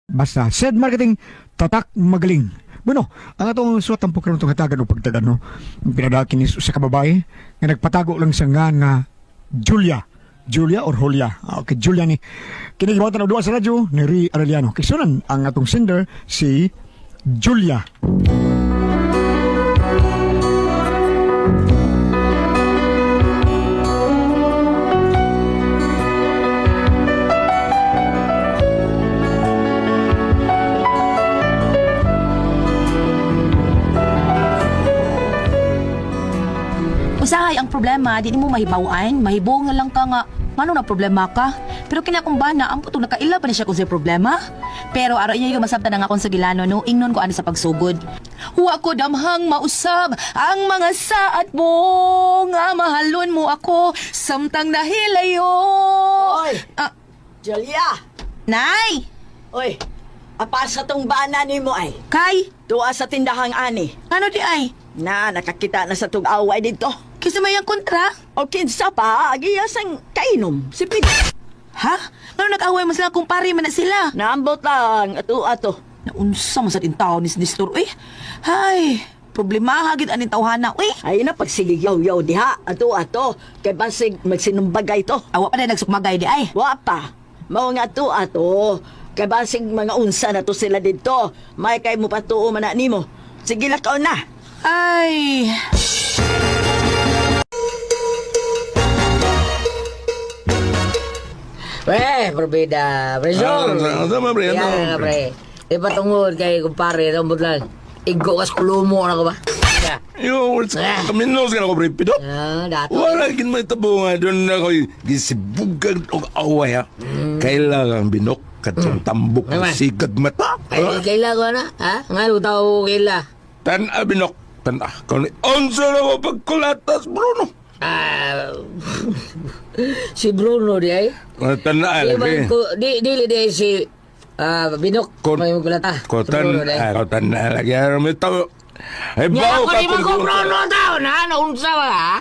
Basta, said marketing, tatak magaling. Bueno, ang atong suwat ang pagkaroon itong hatagan o pagtagan, no? Ang pinadakin ni sa kababae, nga nagpatago lang sa nga Julia. Julia or Julia. Okay, Julia ni. Kinigibatan na duwa sa radyo ni Ri Arellano. Kisunan ang atong sender, si Julia. Usahay ang problema, di mo mahibawan, mahibong nga lang ka nga, ngano na problema ka? Pero kinakumbana, ang putong nakaila pa na siya kung sa problema. Pero araw niya yung masabta na nga kung sa gilano, no, ingnon ko ano sa pagsugod. Huwa ko damhang mausab ang mga saat mo, nga mahalon mo ako, samtang nahilayo. Oy! Julia! Nay! Oy! Apa sa tong bana ni mo ay? Kay! Tuwa sa tindahang ani. Ano di ay? Na, nakakita na sa tong away dito. Kisa may ang kontra? O kinsa pa, agiyas ang kainom. Si Pid. Ha? Ano nag-away mo sila kung pare man na sila? Naambot lang, ato. Naunsa mo sa tintaw ni Sinistor, eh. Hay, problema hagit aning tawhana, eh. Ay na, pagsigiyaw-yaw diha, ato. Kay basig magsinumbagay to. Awa pa na nagsukmagay di ay. Wa pa. Mao nga ato. Kay basig mga unsa na to sila dito. May kay mo patuo man na nimo. Sige lakaw na. Ay... Pre, perbeda. Presyon. Sama, pre. Yan nga, pre. Di pa tungod kay kumpare, tungod lang. Igo kas kulumo na ko ba? Yo, kaminos ka na ko, pre. Pidot. Ah, dato. Wala kin may tabo nga doon na ko gisibugan og away ha. Kailangan binok katong tambok ng Naman. sigag mata. Ay, kaila ko na, ha? Nga, tao kaila. Tan-a binok. Tan-a. Kung onsa na ko pagkulatas, Bruno. Ah, si Bruno di ay. Tan-a Di lagi. man ko, dili di si Binok. Kon- May magkulata. Ko tan-a lagi. May tao. Ay, Nya bao ako ka di man ko Bruno tao na, naunsa ba ha?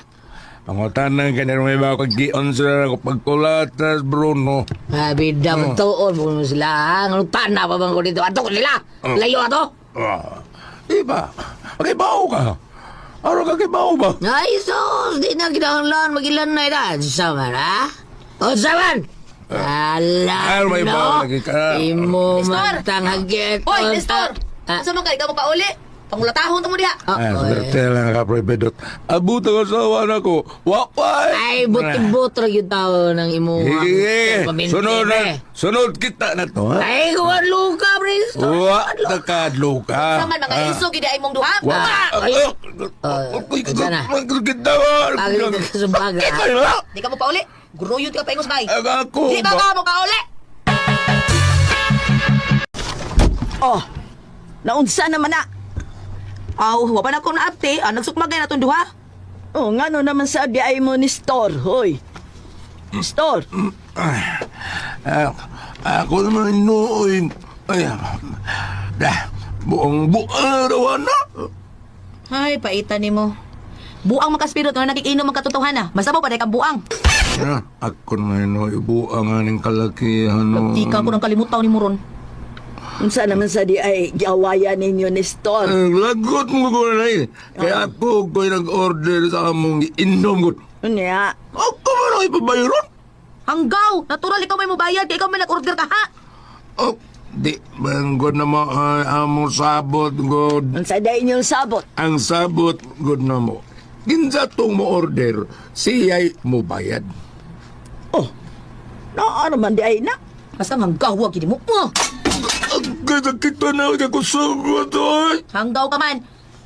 Pangotanan ka na may bao kag-onsa na ko pagkulatas, Bruno. Ah, bida mo tuon mo sila, ha? Nganong tana pa bang ko dito? Ato ko nila! Layo ato! Diba? Pakibaw ka. Araw ka kibaw ba? Ay, sus! Di na kinahanglan magilan na ita. Saman, ha? O, saman! Ay, may bawa Alam, lagi ka. no? Imo Nestor! matang hagit. Hoy, Nestor! Asa man ka, ikaw mo kauli? Pangulatahon mo diha. Ay, swerte lang ka, Pre Pedot. Abuta ka sa awan ako. Wakway! Ay, buti-buti yung tao ng imo. Hige! Paminti, Sunod pre. na. Sunod kita na to, ha? Ay, kuwan luka, pre. Wa, nakadlo ka. Saman mga iso, gidi ay mong duha. Wa. sana. Magkagitawa. Agli ka sa baga. Di ka mo pauli. Guruyod ka pa ingos kay. Ako Di ba ka mo kauli? Oh, naunsa naman na. Aw, wa pa na ko na apte. Nagsukmagay na tong duha. Oh, ngano naman sa di ay mo ni Store, hoy. Store. Ako naman inuoy. Ay, buong araw na. Ay, paitan ni mo. Buang makaspirito na nakikinom ang katotohanan. Basta mo pa kang buang. Ako naman inuoy. Buang aning kalakihan. Di ka ko nang kalimutaw ni Muron. Unsa naman sa di ay giawayan ninyo ni Store. Lagot mo ko na eh. Kaya ako ko'y nag-order sa among inom ko. Unya. Ako ba na ipabayron? Hanggaw! Natural ikaw may mubayad kaya ikaw may nag-order ka ha! Oh, di. Good na mo ay among sabot, good. Unsa di inyong sabot. Ang sabot, good na mo. Ginsa tong mo order, siya'y mo bayad. Oh, ano man di ay na. Basta hanggaw, wag gini mo. Ang ganda kita na ako sagot, ay. Hanggaw ka man.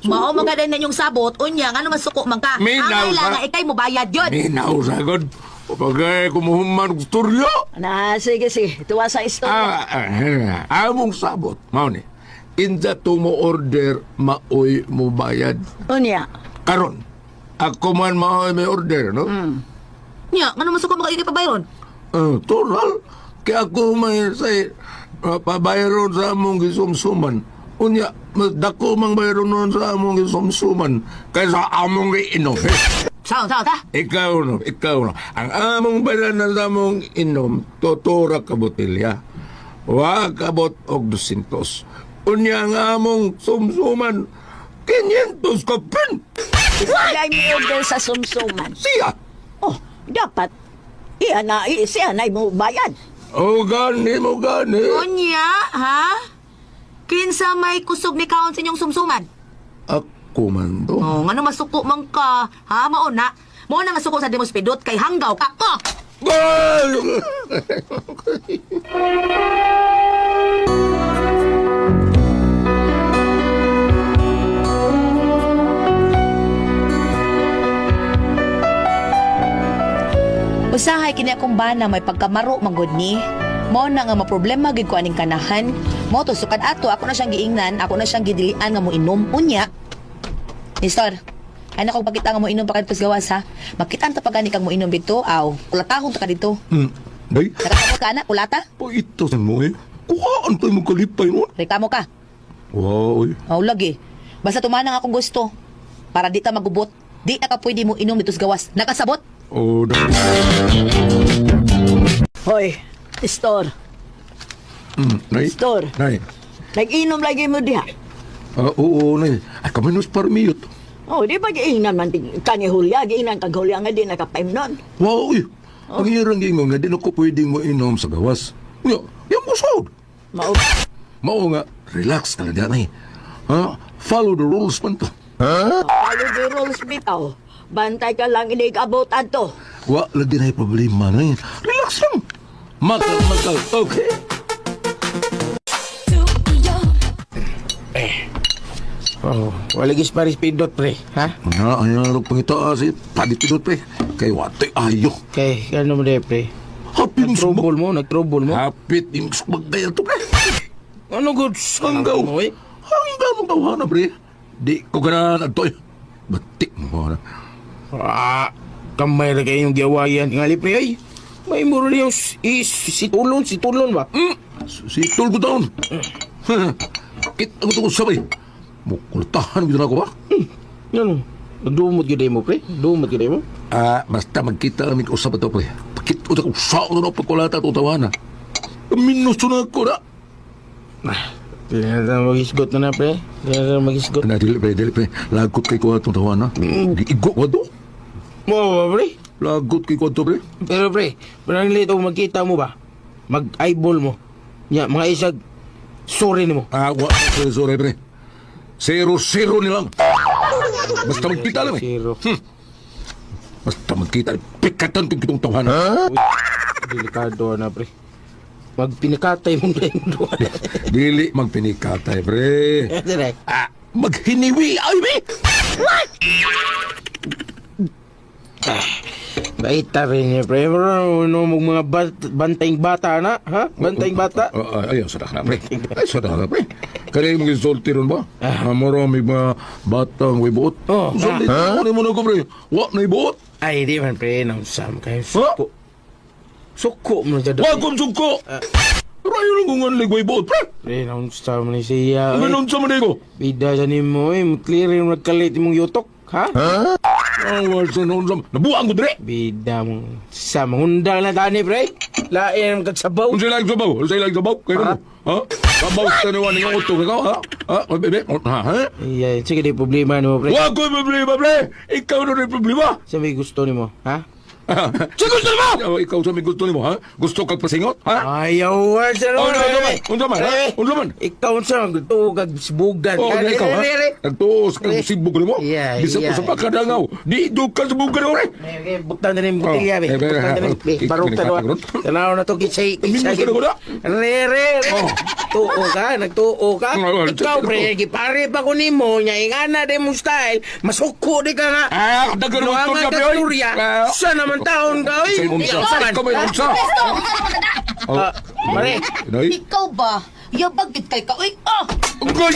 Mao magaday na yung sabot, unya, nga naman suko man ka. May Ang naw kailangan ka. ikay mo bayad yun. Minaw sagod. Kapag kumuhuman ng storya. Na, sige. Tuwa sa istorya. Among sabot, mao ni. Ginsa tong mo order, maoy mo bayad. Unya. Karon, ako man maoy may order, no? Nya, nga naman suko man kayo pabayron. Toral. Kaya ako may say, pabayron sa among gisumsuman. Unya, mas dako mang bayron nun sa among gisumsuman kaysa among iinom. Sao ta? Ikaw no. Ang among bayaran sa among inom, totora ka botelya. Wa kabot og 200. Unya nga among sumsuman 500 ka pin. Isagay mo order sa sumsuman. Siya. Oh, dapat siya na mo bayad. O gani mo gani. Unya, ha? Kinsa may kusog ni kaon sa inyong sumsuman? Ako man to. Oh, ngano masuko man ka? Ha, mauna. Mo na nga suko sa demos pidot kay hanggaw ka. Oh! Gol! Usahay kini akong bana may pagkamaro manggod ni. Mo na nga maproblema gid ko aning kanahan. Mo to sukad ato ako na siyang giingnan, ako na siyang gidilian nga mo inom unya. Nestor, ana kong pakita nga mo inom pa kadto sa gawas ha. Makita ta pagani kang mo inom dito, aw. Ulatahon ta ka dito. Day, Nakakabot ka na, ulata? po ito sa mo eh. Kuhaan tayo mo kalipay mo. Reklamo ka. Wow, eh. Aw lagi. Basta tumanang akong gusto. Para di ta magubot. Di na ka pwede mo inom dito sa gawas. Nakasabot? Oh, Hoy, Store. Nay. Store. Nay. Nag-inom lagi mo diha. Oo, nay. Ay, kami nus parmiyot. Oh, di ba giingnan man kani Hulya, giingnan kag Hulya nga di nakapaim nun. Wow, eh. Ang hirang gingon nga, di na ko pwedeng mo inom sa gawas. Nga, yung kusod. Mao. Mao nga, relax ka na dyan, nay. Ha? Follow the rules man to. Follow the rules bitaw. Bantay ka lang inig-abot ato. Wa, lagi na yung problema, nay. Relax lang. Makal. Okay. Oh, walagis paris pindot pre, ha? Nga, ayaw pangita si Padipidot, pre. Kay wate ayo. Kay, ano mo de pre? Hapin mo Nagtrouble mo? Hapit yung magdaya to, pre. Ano goods? Hanggaw. Ano mo eh? Hanggaw mong tawhana, pre. Di ko ganaan agtoy. Batik mo na. Ah, kamay na kayo yung giawayan. Ngali pre ay, may muro niyo si tulon ba? Si Tulgo taon. Kit ako to sabay. Mukultahan gito na ako ba? Ano? Nagdumot giday mo pre? Dumot giday mo? Basta magkita kami usap ito, pre. Pakit ko na kung saan na pagkulata at utawana. Minuso na ako na. Kaya na magisgot na pre. Kaya na magisgot. Dili, pre. Lagot kay ko atong tawana. Giigo ko to. Mo ba pre? Lagot kay ko to, pre. Pero pre, parang lito magkita mo ba? Mag-eyeball mo. Nya, mga isag, sorry ni mo. Sorry, pre. 0-0 nilang. Basta magkita lang, eh. Zero. Basta magkita. Pikatan kong kitong tawana. Uy, delikado na pre. Magpinakatay mo na yung doon. Dili magpinikatay, pre. Direk. Maghiniwi, ay, be! Baita rin niya, pre. Pero ano mong mga bantaying bata na, ha? Bantaying bata? Ayaw, sada ka na, pre. Ay, sada ka na, pre. Kaya yung gisulti ron ba? Marami mga batang may buot. Oh, Sulti, ano mo na ko, pre? Wa na ibuot? Ay, di man, pre. Nausam kayo. Suko. Suko mo na dyan. Wa kong suko! Rayo lang kung anlig may buot, pre. Pre, nausam ni siya. Ganon sa manay ko. Bida sa ni mo, eh. Clear yung nagkalit mong yutok, ha? Awal sa noon sa... Nabuang ko, pre. Bida mong sa mangundang na tani, pre. Lain ang kagsabaw. Kung sila sabaw, kayo mo. Ha? Sabaw sa nawan ng utong ikaw, ha? Ha? Bebe? Ha? Iya, sige di problema ni mo, pre. Wa ko problema, pre. Ikaw na rin problema. Sa may gusto ni mo, ha? Sa gusto mo! Ikaw sa may gusto mo, ha? Gusto kag pasingot, ha? Ayaw, sa Oh, unsa man, ha? Unsa man? Ikaw sa gusto kag sibugan. Oh, Re, ikaw, ha? re, re. Nagtuos kang Re. sibog mo? Yeah, Bisa ko yeah. sa pagkadangaw. Di do ka sa bugan mo, re. Buktan na rin butilya, be. Oh, Buktan na rin. Barok ta Minus doon. Tanaw na to, kisay. Minus ka na ko na. Re. Tuo ka, nagtuo ka. Ikaw, pre, gipare pa ko ni mo, nya ingana din mo style, masuko di ka nga. Dagan mo Luangan ito ka, ka, pre. Surya. Sa naman taon ka, oy. Sa unsa? Ikaw may unsa? Mare. Nay? Ikaw ba? Yabag kay ka. Uy, Ugoy!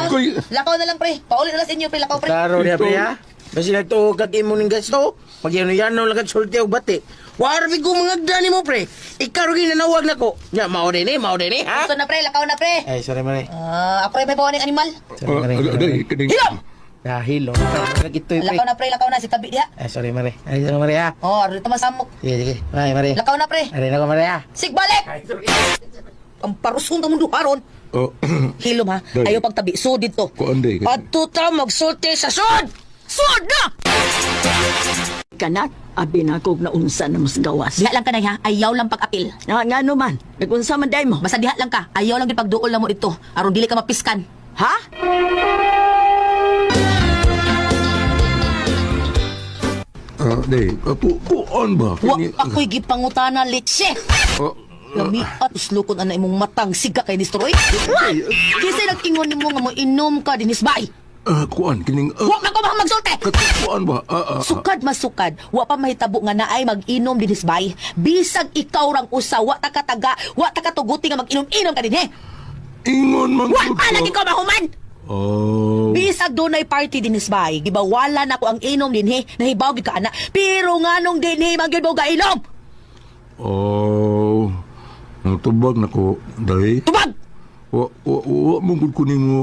Ugoy! Lakaw na lang, pre. Paulit na lang sa inyo, pre. Lakaw, pre. Klaro niya, pre, ha? Kasi nagtuo kag imo ning gasto. Pag yan lang sulti og bati. Warbi ko mga dani mo, pre. Ikaw rin nanawag na ko. Nya, mao din ha? Gusto na, pre. Lakaw na, pre. Ay, sorry, Mare. Ako rin may bawa ng animal. Sorry, Mare. Day, kining... Dahil, Nagitoy, pre. Lakaw na, si tabi diha. Ay, sorry, Mare. Ay, sorry, Mare, ha? Oh, arito masamok. Sige. Ay, Mare. Lakaw na, pre. Ay, ako, Mare, ha? Sig balik! ang parusong ta mundo haron. Oh, Hilom ha, Day. ayaw pagtabi sud dito. Kuan, day. Adto ta magsulti sa sud. Sud na. Kanak, abi na kog na unsa na mas gawas. Diha lang ka na ha, ayaw lang pag-apil. Nga man, nagunsa man day mo. Basta diha lang ka, ayaw lang pagduol na mo dito. Aron dili ka mapiskan. Ha? Day, kuan ba? Wa ako'y gipangutana litse. Oh, Lami at uslukon ana imong matang siga kay Nistroy. Kisa nag-ingon nimo nga mo inom ka dinis bay. kuan, kining... Wa ka ko baka magsulti. Kuan ba? Sukad masukad, wa pa mahitabo nga naay mag-inom dinis bay. Bisag ikaw rang usa, wa ta kataga, wa ta katuguti nga mag-inom-inom ka dinhi. Ingon man Wa gud pa ko. lagi ko mahuman. Oh. Bisag dunay party dinis bay, gibawala na ko ang inom dinhi, nahibaw gid ka ana. Pero nganong dinhi man gyud mo gainom? Oh. Ang tubag na ko, day. Tubag! Wa mong gud kunin mo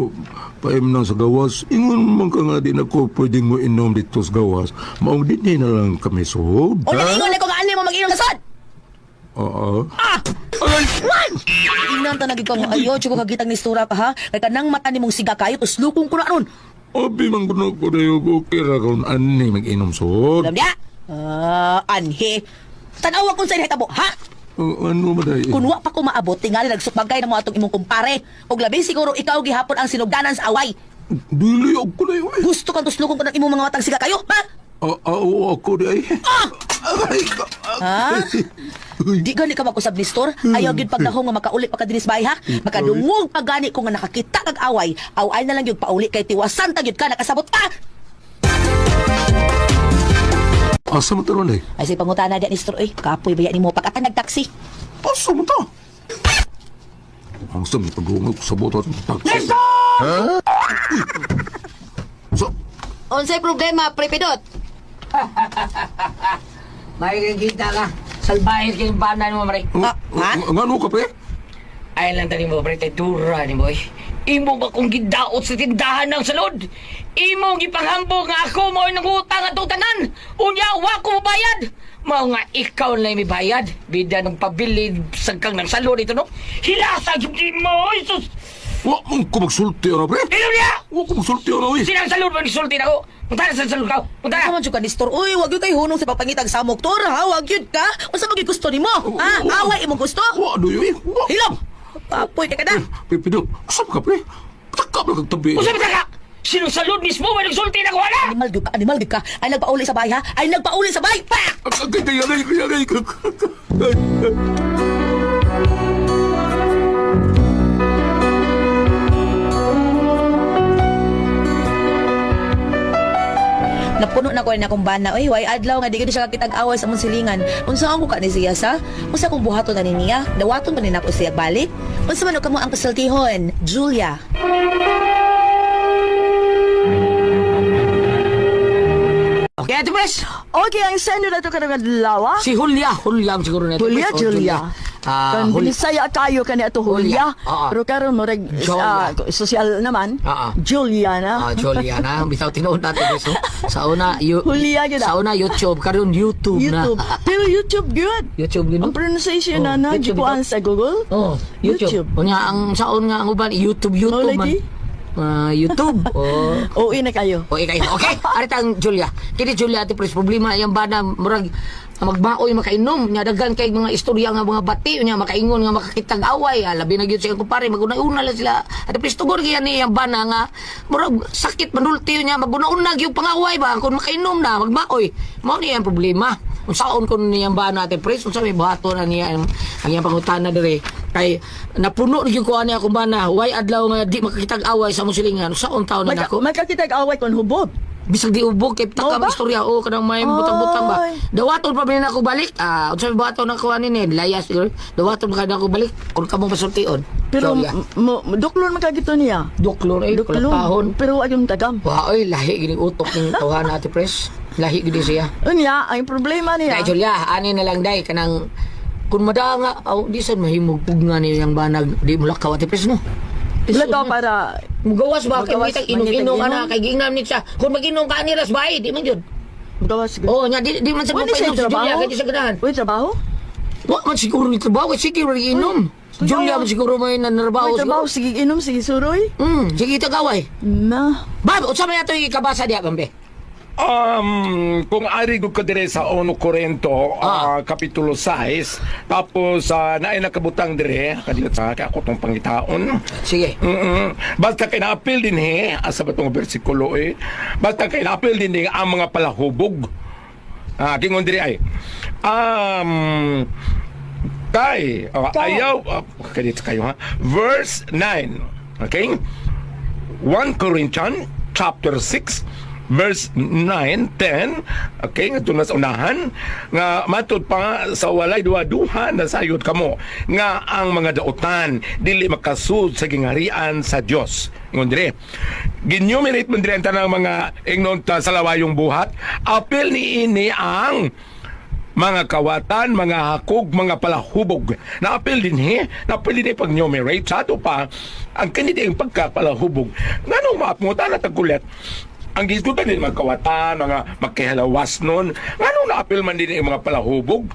paim nang sa gawas. Ingon man ka nga din ako pwedeng mo inom dito sa gawas. Maong din na lang kami suhod. O nalingon ko nga ani mo mag-inom sa sod. Oo. Inan ta nagig ka mo ayo, chuko kagitang ni istura ka ha. Kay kanang mata nimong siga kayo, uslukong ko na ron. Abi man kuno ko dayo ko kira kung ani mag-inom suhod. Alam niya? Anhe. Tanawa kung sa inahitabo, ha? Ano ba day? Kung wa pa ko maabot, tingali nagsupagay ng mga atong imong kumpare. Og labi siguro ikaw gihapon ang sinugdanan sa away. Dili ako na yun. Gusto kang tuslukong ko ng imong mga matang siga kayo, ha? Ako day. Aray ka. Ha? Di gani ka mag-usab ni Store. Ayaw gyud pagdahong nga makaulit pa ka dinis bahay ha. Makadungog pa gani ko nga nakakita kag away. Away na lang gyud pauli kay tiwasan ta gyud ka nakasabot pa. Asa mo taron day? Ay si pangutana diyan ni Store eh. Kapoy baya nimo pag ata nagtaksi. Asa mo ta? Ang sami pag-ungog sa boto at taksi. So, Unsay problema, Prepidot? May kita ka. Salbahin kayong bana mo, Maray. Ha? Ngano ka pre? Ay lang tani mo, pre, tetura ni boy. Imo ba kung gidaot sa tindahan ng salod? Imo gipanghambog nga ako mo nang utang at utanan. Unya, wa ko bayad. Mao nga ikaw na may bayad. Bida ng pabili sa kang ng salod ito, no? Hilasa yung mo, Isus! Wa mong ko magsulti ano pre? Ino niya! Wa ko magsulti ano eh. Sinang salod mo nagsulti na ko? Punta na sa salod ka. Punta na! Kaman jud ka ni Store. Uy, wag gyud kay hunong sa papangitag samok tor ha. Wag gyud ka. Unsa man gyud gusto nimo? Ha? Away imong gusto? Wa do yun eh. Wa. Hilom. Kapoy ka na. Pipido, asa ka pre? Takap lang kag tabi. Kung sabi ka! Sinong salod mismo may nagsulti na ko, wala! Animal gyud ka. Ay nagpauli sa bahay ha. Ay nagpauli sa bahay. Pa! Kaya. Napuno na ko na akong bana. Uy, way adlaw nga di gid siya kakitag away sa mong silingan. Unsa ako ka ni siya sa? Unsa kong buhaton na niya? Dawaton man ni nako siya balik. Unsa man kamo ang kasultihon? Julia. Okay, Ate Pres! Okay, ang sendo na ito ka ng adlaw. Si Julia ang siguro na ito. Julia, Pres. Oh, Julia. Kan Julia. binisaya kayo kani ato Julia. Oo. Pero karon mo reg Julia. social naman. Oo. Juliana. Julia na. Bitaw tinuod natin guys. Sa una, Julia gid. sa una YouTube. Karon YouTube na. YouTube. Pero YouTube good. YouTube gino? Ang pronunciation na na YouTube gipuan sa Google. Oh, YouTube. YouTube. Unya ang saon nga ang uban YouTube man. lagi? YouTube. Oh. Oo, na kayo. Okay, aritang Julia. Kini Julia ati pres problema yang bana murag magbaoy makainom nya daghan kay mga istorya nga mga bati nya makaingon nga makakitag away labi na gyud siya kumpare maguna-una lang sila ati pres tugor gyud ni yang bana nga murag sakit manulti nya maguna-una gyud pangaway ba kun makainom na magbaoy mao ni ang problema unsaon kun niyang bana ati pres unsa may buhato na niya ang iyang pangutana dire kay napuno gyud ko ani akong bana way adlaw nga di makakitag away sa musilingan unsaon taon na nako Magkakitag away kon hubog. bisag di ubog kay taka ba? istorya o kanang may butang-butang ba Ay. dawaton pa ba ako balik unsa may buhaton ako ani ni layas siguro dawaton pa ako balik kun kamo masultion Pero duklon man kagito niya. duklon ay Duklon. kulapahon Pero ayong tagam. wa oy lahi gini utok ning tawhan ati pres lahi gini siya Unya, ang problema niya. dai Julia ani na lang dai kanang kun madanga aw di sad mahimog pugna ni yang banag di mulakaw ati pres no Wala ka para mugawas ba kay Mugawas, mitag inom-inom manitag-inom. ana kay gingnam ni siya kun maginom ka ani ras bay di man jud gawas. oh nya di man sa Wala siya pagpainom si Julia trabaho. kay di sa ganahan Uy, trabaho? wa man siguro ni trabaho kay sige rin inom Julia mo siguro may nanarbaho. May trabaho, siguro. sige inom, sige suroy. Sige, tagaway. Na. Bab, unsa man yato ikabasa diya, Bambe? Kung ari ko dire sa 1 Corinto, Kapitulo 6, tapos naay nakabutang dire, kadiyot sa ako tong pangitaon. Sige. Basta kay na-appeal din asa ba tong bersikulo basta kay na-appeal din ang mga palahubog. Kingon dire ay, ayaw, kadiyot kayo ha, verse 9, okay? 1 Corinthians chapter 6 verse 9, 10, okay, nga ito na sa unahan, nga matod pa sa walay duha-duha na sayod kamo, nga ang mga dautan, dili makasud sa gingarian sa Dios. Ngon dire, ginumerate mo dire ang tanang mga ingnon ta sa lawayong buhat, apil ni ini ang mga kawatan, mga hakog, mga palahubog. Na-apil din na-apil din pag-numerate. Sa ato pa, ang kanina yung pagkapalahubog. Nga maapunta na tagulit, ang gisgutan din mga kawatan, mga magkihalawas nun. Nga na-apil man din yung mga palahubog.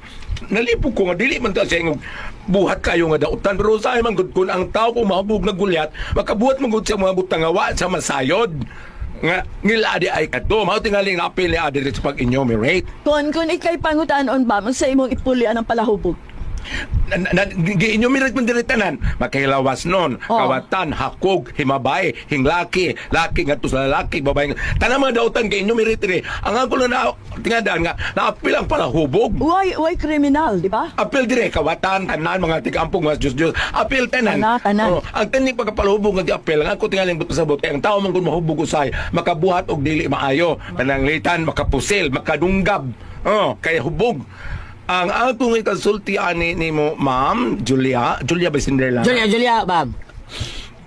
Nalipog ko nga, dili man ta siya yung buhat kayo nga dautan. Pero sa man gud kun ang tao kung mahubog na gulyat, makabuhat man gud siya mga butangawa sa masayod. Nga nila adi ay kadto mao tingaling na-apil ni adi sa pag-enumerate. Kun ikay pangutanon ba, sa imong ipulian ang palahubog. Gi-enumerate mo dire tanan, makahilawas nun, Oh. kawatan, hakog, himabay, hinglaki, laki nga to sa lalaki, babae nga. Tanang mga dautan gi-enumerate dire. Ang ako na tingadaan nga, na-apil ang palahubog. Why criminal, di ba? Apil dire, kawatan, tanan, mga tigampong, mga Diyos. Apil tanan. Tanan. Ang tanig pagkapalahubog nga di-apil, ang ako tingaling pasabot, kaya ang tao man kung mahubog usay, makabuhat og dili maayo, pananglitan, makapusil, makadunggab. Kaya hubog. Ang atong ikasulti ani nimo, Ma'am Julia ba Cinderella? Julia, Bab.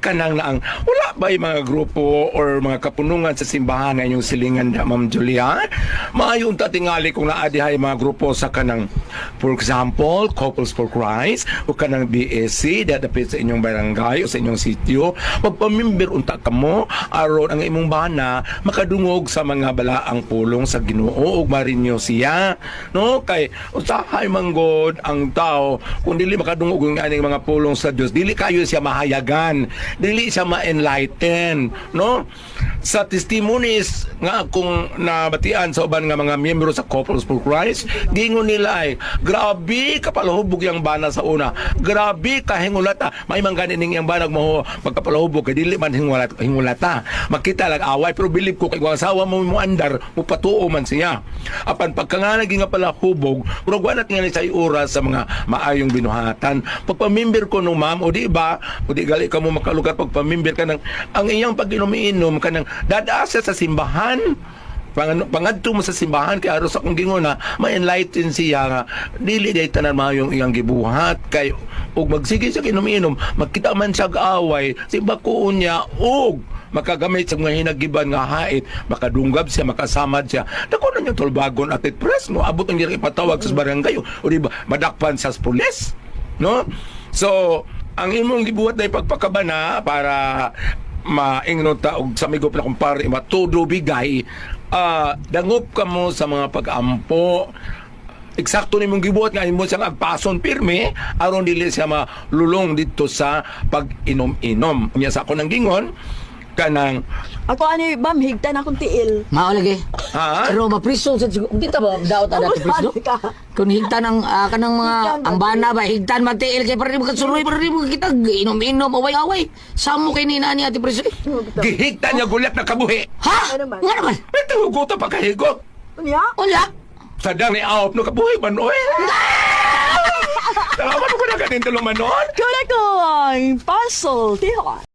Kanang na ang wala ba yung mga grupo or mga kapunungan sa simbahan na inyong silingan na Ma'am Julia? Maayon ta tingali kung naadihay mga grupo sa kanang, for example, Couples for Christ o kanang BSC dadapit sa inyong barangay o sa inyong sitio. Magpamimber unta kamo aron ang imong bana makadungog sa mga balaang pulong sa Ginoo ug marinyo siya. No? Kay usahay manggod ang tao kung dili makadungog ang aning mga pulong sa Dios, dili kayo siya mahayagan, dili siya ma-enlighten, no? Sa testimonies nga akong nabatian sa uban nga mga miyembro sa Couples for Christ, gingon nila ay, grabe kapalahubog yung bana sa una, grabe kahingulata, may mangganing yung bana mo magkapalahubog, kay dili man hingulata, makita lang away, pero bilib ko kay kung asawa mo andar, mupatuo man siya. Apan pagkanganagi nga palahubog, uragwanat nga ni sa oras sa mga maayong binuhatan, pagpamimber ko no ma'am, o di ba, o di gali ka mo makalugar pagpamimbir ka ng ang iyang pag-inom-inom ka ng dadaasa sa simbahan, pangadto mo sa simbahan kay aros akong gingon na ma-enlighten siya nga dili day tanan mayong iyang gibuhat kay ug magsige siya inom-inom magkita man siya away simbakuon niya ug makagamit sa mga hinagiban nga hait, makadunggab siya, makasamad siya. Dako na niyang tulbagon at press mo, abot ang diri ipatawag sa barangay o di ba madakpan sa pulis, no? So ang imong gibuhat na ipagpakabana para maingnon ta og sa migop na kumpare matudo bigay, dangop ka mo sa mga pag-ampo. Eksakto nimong gibuhat nga imo siyang agpason pirmi aron dili siya malulong dito sa pag-inom-inom. Unya sa ako nang gingon kanang Ako ani bam higtan akong tiil. Mao lagi. ha? Pero mapriso sa di ta ba daot ada ti priso? Kung higtan ang kanang mga ang bana ba higtan matiil kay para di mo kasuroy para di mo kita inom-inom away-away. Samo kay ni nani ati priso. Gihigtan niya gulat na kabuhi. Ha? Ano man? Nga naman. Ito hugot pa kahigot. Unya? Wala. Sadang ni Aop no kabuhi man oy. Salamat ko na ganin tulumanon. Kaya ko ang puzzle, tiho.